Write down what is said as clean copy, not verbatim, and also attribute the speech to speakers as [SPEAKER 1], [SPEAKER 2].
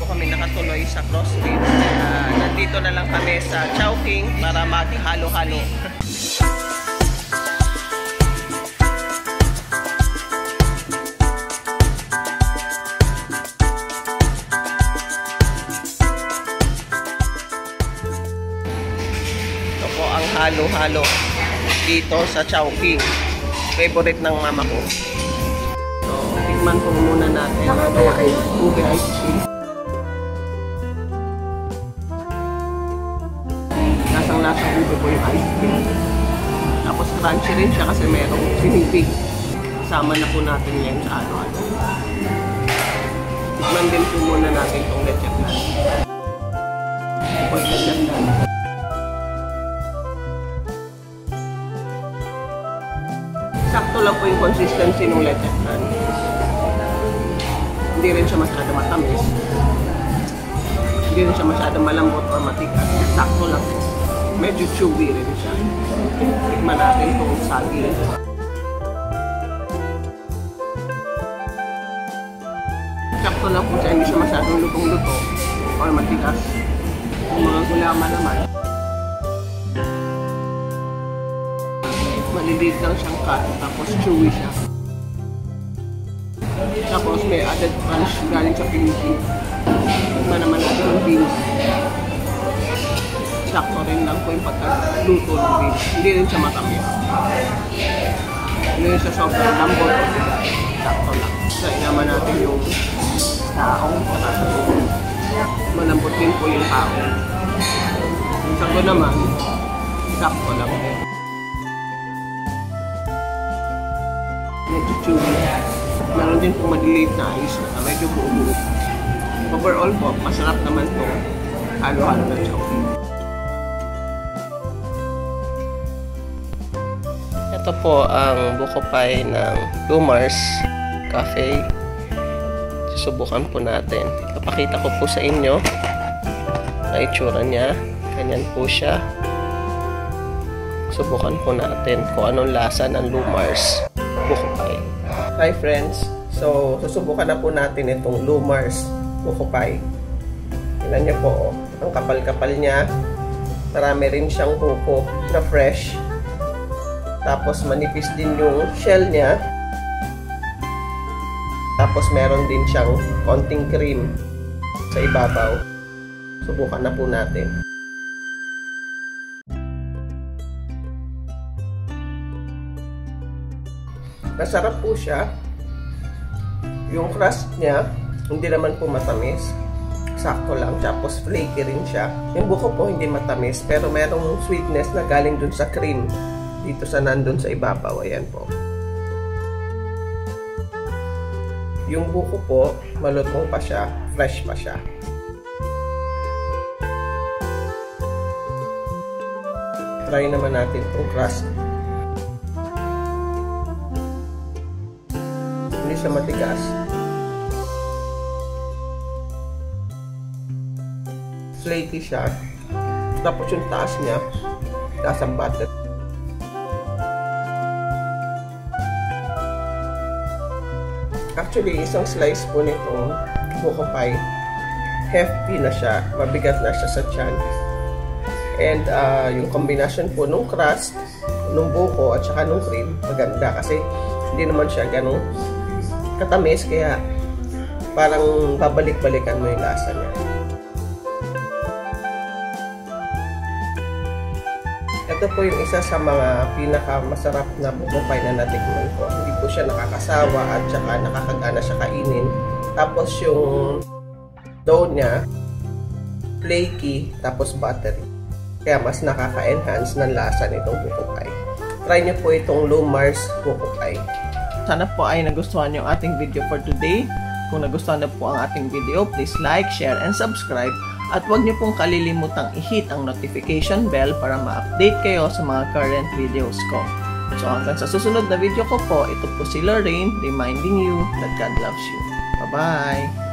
[SPEAKER 1] po kami nakatuloy sa Crossroads. Nandito na lang kami sa Chowking para maghalo-halo. Ito po ang halo-halo dito sa Chowking. Favorite ng mama ko. So, tikman po muna natin ang ube ice cream. Lasang-lasang ube po yung ice cream. Tapos crunchy rin siya kasi merong sinipig. Kasama na po natin yan sa ano-ano. Tikman din po muna natin itong leche flan. Ito po yung leche flan. Sakto lang po yung consistency ng leche flan. Hindi rin siya masyado matamis. Hindi rin siya masyado malambot o matigas. Sakto lang po. Medyo chewy rin siya. Tikman natin itong saging. Sakto lang po siya. Hindi siya masyadong lutong-luto o matigas. Yung mga gulaman naman. Maliliit lang siyang cut, tapos chewy siya. Tapos may added crunch galing sa Philippines. Iba naman natin yung beans. Sakto rin lang po yung pagkaluto ng beans. Hindi rin siya matamis. Hindi rin siya sobrang lambot. Sakto lang. Try naman natin yung taong patasaluto. Malambot din po yung taong. Yung sago naman, sakto lang. Medyo chewy. Meron din po maliliit na ice na medyo buo-buo. Overall po, masarap naman po halo-halo ng Chowking. Ito po ang buko pie ng Lumars Cafe. Susubukan po natin. Ipapakita ko po sa inyo ang itsura niya. Ganyan po siya. Subukan po natin kung anong lasa ng Lumars buko pie. Hi friends! So, susubukan na po natin itong Lumars buko pie. Tignan niyo po, ang kapal-kapal niya. Marami rin siyang buko na fresh. Tapos manipis din yung shell niya. Tapos meron din siyang konting cream sa ibabaw. Subukan na po natin. Masarap po siya. Yung crust niya, hindi naman po matamis. Sakto lang. Tapos flaky rin siya. Yung buko po hindi matamis, pero merong sweetness na galing dun sa cream. Dito sa nandun sa ibabaw. Ayan po. Yung buko po, malutong pa siya. Fresh pa siya. Try naman natin itong crust. Hindi siya matigas. Flaky siya. Tapos yung taas niya, lasang butter. Actually, isang slice po nitong buko pie, hefty na siya. Mabigat na siya sa tiyan. And yung combination po nung crust, nung buko at saka nung cream, maganda kasi hindi naman siya ganong katamis, kaya parang babalik-balikan mo yung lasa niya. Ito po yung isa sa mga pinakamasarap na buko pie na natikman ko. Hindi po siya nakakasawa at saka nakakagana siya kainin. Tapos yung dough niya, flaky, tapos buttery. Kaya mas nakaka-enhance ng lasa nitong buko pie. Try niyo po itong Lumars buko pie. Sana po ay nagustuhan yung ating video for today. Kung nagustuhan na po ang ating video, please like, share, and subscribe. At huwag niyo pong kalilimutang i-hit ang notification bell para ma-update kayo sa mga current videos ko. So hanggang sa susunod na video ko po, ito po si Lorraine reminding you that God loves you. Bye-bye!